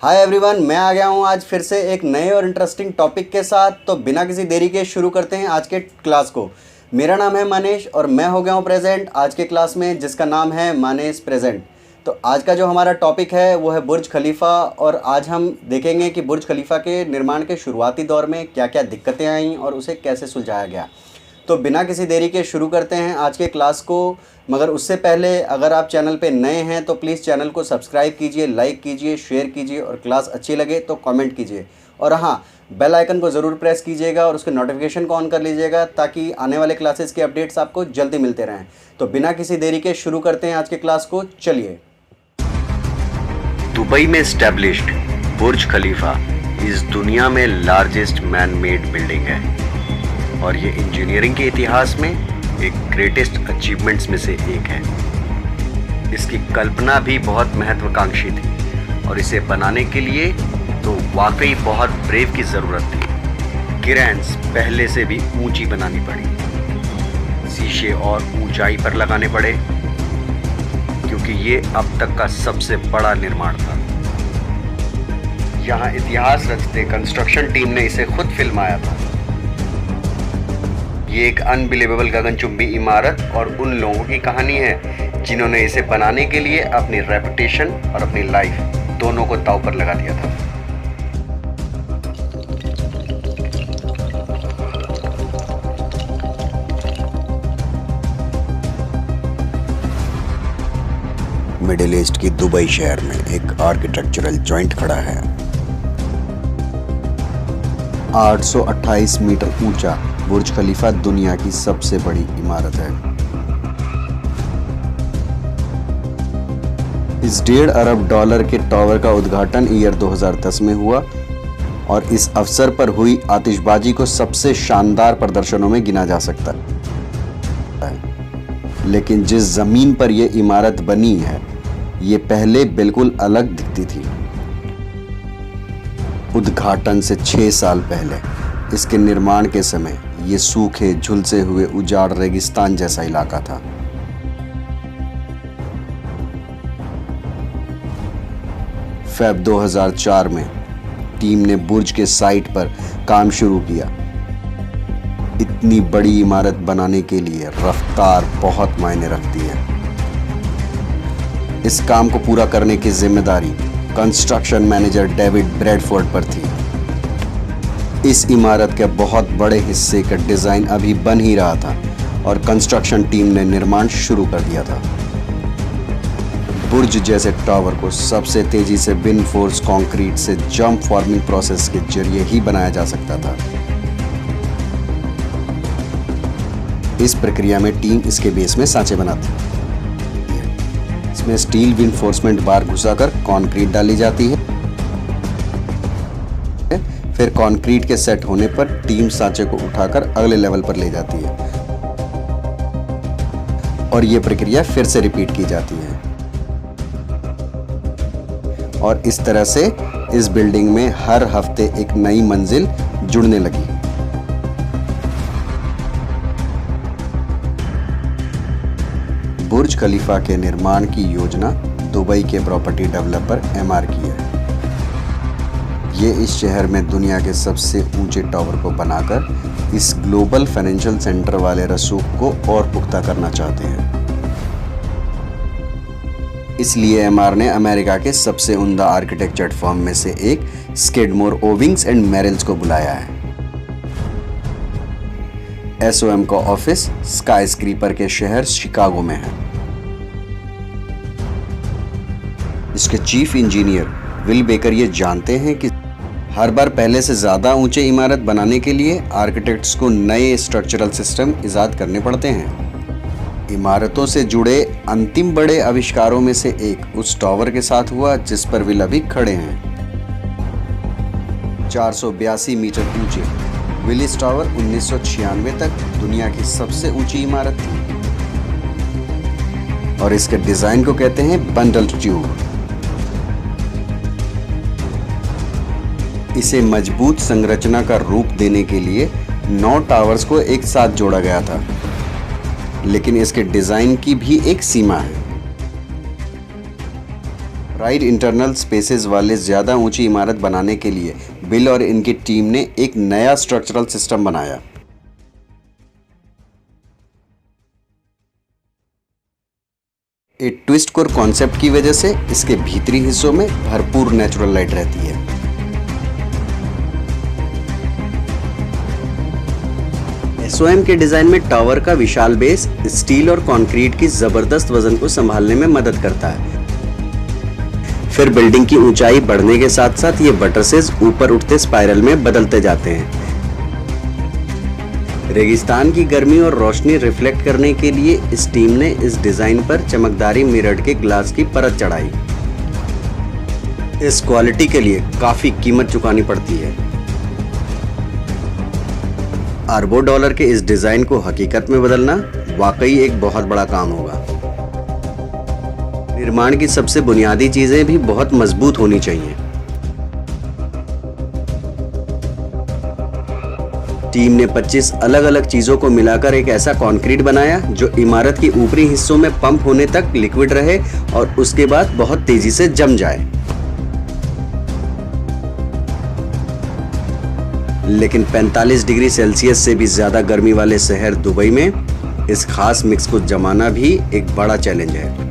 Hi everyone, मैं आ गया हूँ आज फिर से एक नए और इंटरेस्टिंग टॉपिक के साथ। तो बिना किसी देरी के शुरू करते हैं आज के क्लास को। मेरा नाम है मनीष और मैं हो गया हूँ प्रेजेंट आज के क्लास में, जिसका नाम है मानेस प्रेजेंट। तो आज का जो हमारा टॉपिक है वो है बुर्ज खलीफा, और आज हम देखेंगे कि बुर्ज खलीफा के निर्माण के शुरुआती दौर में क्या क्या दिक्कतें आईं और उसे कैसे सुलझाया गया। तो बिना किसी देरी के शुरू करते हैं आज के क्लास को। मगर उससे पहले अगर आप चैनल पे नए हैं तो प्लीज़ चैनल को सब्सक्राइब कीजिए, लाइक कीजिए, शेयर कीजिए और क्लास अच्छी लगे तो कमेंट कीजिए। और हाँ, बेल आइकन को ज़रूर प्रेस कीजिएगा और उसके नोटिफिकेशन को ऑन कर लीजिएगा ताकि आने वाले क्लासेस के अपडेट्स आपको जल्दी मिलते रहें। तो बिना किसी देरी के शुरू करते हैं आज के क्लास को। चलिए। दुबई में एस्टैब्लिश्ड बुर्ज खलीफा इस दुनिया में लार्जेस्ट मैन मेड बिल्डिंग है और ये इंजीनियरिंग के इतिहास में एक ग्रेटेस्ट अचीवमेंट्स में से एक है। इसकी कल्पना भी बहुत महत्वाकांक्षी थी और इसे बनाने के लिए तो वाकई बहुत ब्रेव की ज़रूरत थी। क्रेन्स पहले से भी ऊंची बनानी पड़ी, शीशे और ऊंचाई पर लगाने पड़े क्योंकि ये अब तक का सबसे बड़ा निर्माण था। यहाँ इतिहास रचते कंस्ट्रक्शन टीम ने इसे खुद फिल्माया था। ये एक अनबिलीवेबल गगनचुंबी इमारत और उन लोगों की कहानी है जिन्होंने इसे बनाने के लिए अपनी रेपुटेशन और अपनी लाइफ दोनों को दांव पर लगा दिया था। मिडिल ईस्ट की दुबई शहर में एक आर्किटेक्चरल जॉइंट खड़ा है। 828 मीटर ऊंचा बुर्ज खलीफा दुनिया की सबसे बड़ी इमारत है। इस $1.5 अरब के टावर का उद्घाटन ईयर 2010 में हुआ और इस अवसर पर हुई आतिशबाजी को सबसे शानदार प्रदर्शनों में गिना जा सकता है। लेकिन जिस जमीन पर यह इमारत बनी है ये पहले बिल्कुल अलग दिखती थी। उद्घाटन से 6 साल पहले इसके निर्माण के समय ये सूखे झुलसे हुए उजाड़ रेगिस्तान जैसा इलाका था। फेब 2004 में टीम ने बुर्ज के साइट पर काम शुरू किया। इतनी बड़ी इमारत बनाने के लिए रफ्तार बहुत मायने रखती है। इस काम को पूरा करने की जिम्मेदारी कंस्ट्रक्शन मैनेजर डेविड ब्रैडफोर्ड पर थी। इस इमारत के बहुत बड़े हिस्से का डिजाइन अभी बन ही रहा था और कंस्ट्रक्शन टीम ने निर्माण शुरू कर दिया था। बुर्ज जैसे टावर को सबसे तेजी से विंड फोर्स कंक्रीट से जंप फॉर्मिंग प्रोसेस के जरिए ही बनाया जा सकता था। इस प्रक्रिया में टीम इसके बेस में सांचे बनाती है। इसमें स्टील विंडफोर्समेंट बार घुसाकर कंक्रीट डाली जाती है। फिर कंक्रीट के सेट होने पर टीम सांचे को उठाकर अगले लेवल पर ले जाती है और यह प्रक्रिया फिर से रिपीट की जाती है। और इस तरह से इस बिल्डिंग में हर हफ्ते एक नई मंजिल जुड़ने लगी। बुर्ज खलीफा के निर्माण की योजना दुबई के प्रॉपर्टी डेवलपर एमआर की है। ये इस शहर में दुनिया के सबसे ऊंचे टावर को बनाकर इस ग्लोबल फाइनेंशियल सेंटर वाले रसूख को और पुख्ता करना चाहते हैं। इसलिए एमआर ने अमेरिका के सबसे उम्दा आर्किटेक्चर फर्म में से एक स्किडमोर, ओविंग्स एंड मेरिल्स को बुलाया है। एसओएम का ऑफिस स्काईस्क्रीपर के शहर शिकागो में है। इसके चीफ इंजीनियर विल बेकर ये जानते हैं कि हर बार पहले से ज्यादा ऊंचे इमारत बनाने के लिए आर्किटेक्ट्स को नए स्ट्रक्चरल सिस्टम इजाद करने पड़ते हैं। इमारतों से जुड़े अंतिम बड़े आविष्कारों में से एक उस टावर के साथ हुआ जिस पर विल अभी खड़े हैं। 482 मीटर ऊंचे विलिस टावर 1996 तक दुनिया की सबसे ऊंची इमारत थी और इसके डिजाइन को कहते हैं बंडल ट्यूब। इसे मजबूत संरचना का रूप देने के लिए 9 टावर्स को एक साथ जोड़ा गया था, लेकिन इसके डिजाइन की भी एक सीमा है। राइट इंटरनल स्पेसेस वाले ज़्यादा ऊंची इमारत बनाने के लिए बिल और इनकी टीम ने एक नया स्ट्रक्चरल सिस्टम बनाया। एक ट्विस्ट कोर कॉन्सेप्ट की वजह से इसके भीतरी हिस्सों में भरपूर नेचुरल लाइट रहती है। एसओएम के डिजाइन में टावर का विशाल बेस स्टील और कंक्रीट की जबरदस्त वजन को संभालने में मदद करता है। फिर बिल्डिंग की ऊंचाई बढ़ने के साथ साथ ये बटरसेस ऊपर उठते स्पाइरल में बदलते जाते हैं। रेगिस्तान की गर्मी और रोशनी रिफ्लेक्ट करने के लिए इस टीम ने इस डिजाइन पर चमकदारी मिरर्ड के ग्लास की परत चढ़ाई। इस क्वालिटी के लिए काफी कीमत चुकानी पड़ती है। अरबों डॉलर के इस डिजाइन को हकीकत में बदलना वाकई एक बहुत बड़ा काम होगा। निर्माण की सबसे बुनियादी चीजें भी बहुत मजबूत होनी चाहिए। टीम ने 25 अलग अलग चीजों को मिलाकर एक ऐसा कंक्रीट बनाया जो इमारत के ऊपरी हिस्सों में पंप होने तक लिक्विड रहे और उसके बाद बहुत तेजी से जम जाए। लेकिन 45 डिग्री सेल्सियस से भी ज्यादा गर्मी वाले शहर दुबई में इस खास मिक्स को जमाना भी एक बड़ा चैलेंज है।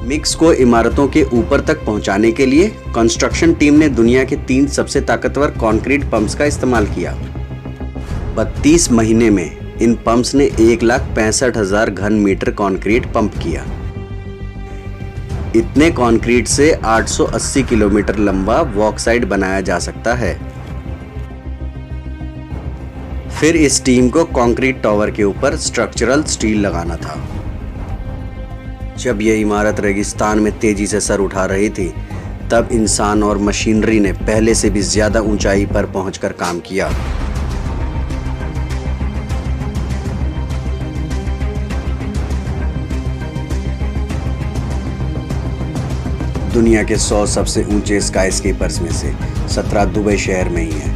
मिक्स को इमारतों के ऊपर तक पहुंचाने के लिए कंस्ट्रक्शन टीम ने दुनिया के 3 सबसे ताकतवर कंक्रीट पंप्स का इस्तेमाल किया। 32 महीने में इन पंप्स ने 1,65,000 घन मीटर कंक्रीट पंप किया। इतने कंक्रीट से 880 किलोमीटर लंबा वॉकसाइड बनाया जा सकता है। फिर इस टीम को कंक्रीट टावर के ऊपर स्ट्रक्चरल स्टील लगाना था। जब यह इमारत रेगिस्तान में तेजी से सर उठा रही थी, तब इंसान और मशीनरी ने पहले से भी ज्यादा ऊंचाई पर पहुंचकर काम किया। दुनिया के 100 सबसे ऊंचे स्काईस्केपर्स में से 17 दुबई शहर में ही हैं।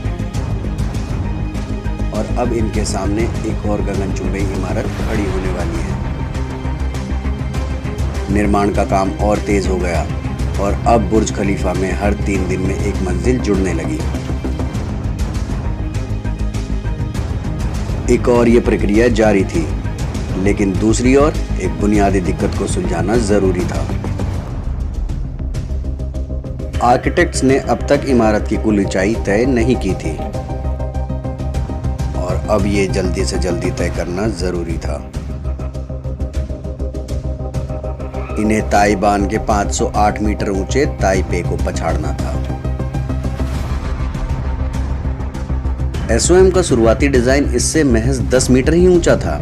और अब इनके सामने एक और गगनचुंबी इमारत खड़ी होने वाली है। निर्माण का काम और तेज हो गया और अब बुर्ज खलीफा में हर 3 दिन में एक मंजिल जुड़ने लगी। एक और ये प्रक्रिया जारी थी, लेकिन दूसरी ओर एक बुनियादी दिक्कत को सुलझाना जरूरी था। आर्किटेक्ट्स ने अब तक इमारत की कुल ऊंचाई तय नहीं की थी और अब ये जल्दी से जल्दी तय करना जरूरी था। इन्हें ताइबान के 508 मीटर ऊंचे ताइपे को पछाड़ना था। एसओएम का शुरुआती डिजाइन इससे महज 10 मीटर ही ऊंचा था,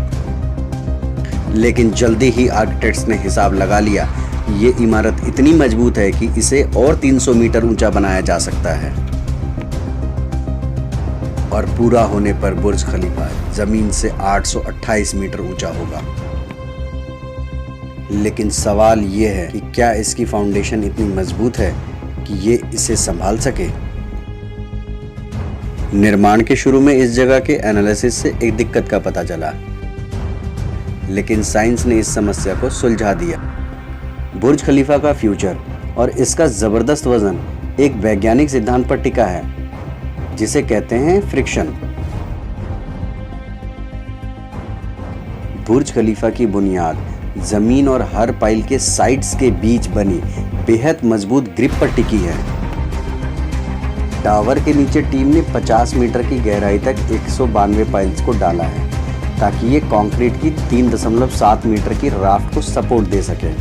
लेकिन जल्दी ही आर्किटेक्ट्स ने हिसाब लगा लिया ये इमारत इतनी मजबूत है कि इसे और 300 मीटर ऊंचा बनाया जा सकता है और पूरा होने पर बुर्ज खलीफा जमीन से 828 मीटर ऊंचा होगा। लेकिन सवाल ये है कि क्या इसकी फाउंडेशन इतनी मजबूत है कि ये इसे संभाल सके। निर्माण के शुरू में इस जगह के एनालिसिस से एक दिक्कत का पता चला, लेकिन साइंस ने इस समस्या को सुलझा दिया। बुर्ज खलीफा का फ्यूचर और इसका जबरदस्त वजन एक वैज्ञानिक सिद्धांत पर टिका है, जिसे कहते हैं फ्रिक्शन। बुर्ज खलीफा की बुनियाद जमीन और हर पाइल के साइड्स के बीच बनी बेहद मजबूत ग्रिप पर टिकी है। टावर के नीचे टीम ने 50 मीटर की गहराई तक 192 पाइल्स को डाला है, ताकि ये कंक्रीट की 3.7 मीटर की राफ्ट को सपोर्ट दे सके।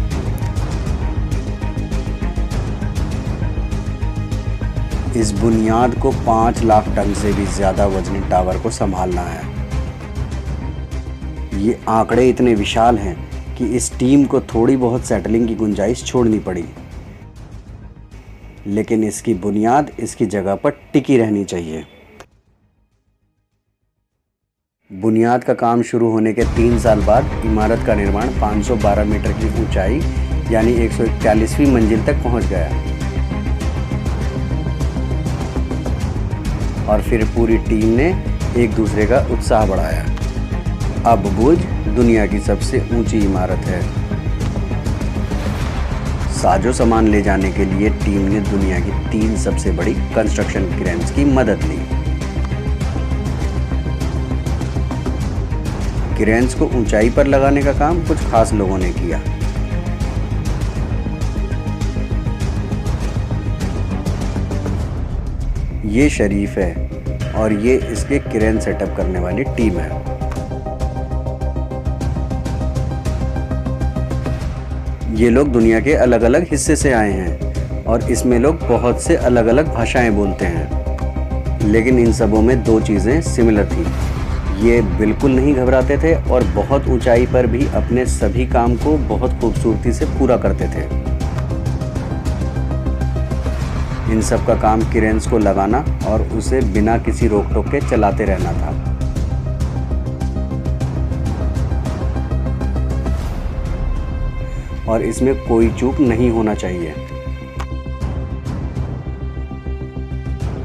इस बुनियाद को 5 लाख टन से भी ज्यादा वजनी टावर को संभालना है। ये आंकड़े इतने विशाल हैं कि इस टीम को थोड़ी बहुत सेटलिंग की गुंजाइश छोड़नी पड़ी, लेकिन इसकी बुनियाद इसकी जगह पर टिकी रहनी चाहिए। बुनियाद का काम शुरू होने के 3 साल बाद इमारत का निर्माण 512 मीटर की ऊंचाई यानी 141वीं मंजिल तक पहुंच गया और फिर पूरी टीम ने एक दूसरे का उत्साह बढ़ाया। अब बुर्ज दुनिया की सबसे ऊंची इमारत है साजो सामान ले जाने के लिए टीम ने दुनिया की 3 सबसे बड़ी कंस्ट्रक्शन क्रेन्स की मदद ली। क्रेन्स को ऊंचाई पर लगाने का काम कुछ खास लोगों ने किया। ये शरीफ है और ये इसके क्रेन सेटअप करने वाली टीम है। ये लोग दुनिया के अलग अलग हिस्से से आए हैं और इसमें लोग बहुत से अलग अलग भाषाएं बोलते हैं, लेकिन इन सबों में 2 चीज़ें सिमिलर थी। ये बिल्कुल नहीं घबराते थे और बहुत ऊंचाई पर भी अपने सभी काम को बहुत खूबसूरती से पूरा करते थे। इन सब का काम क्रेन्स को लगाना और उसे बिना किसी रोक टोक के चलाते रहना था। और इसमें कोई चूक नहीं होना चाहिए।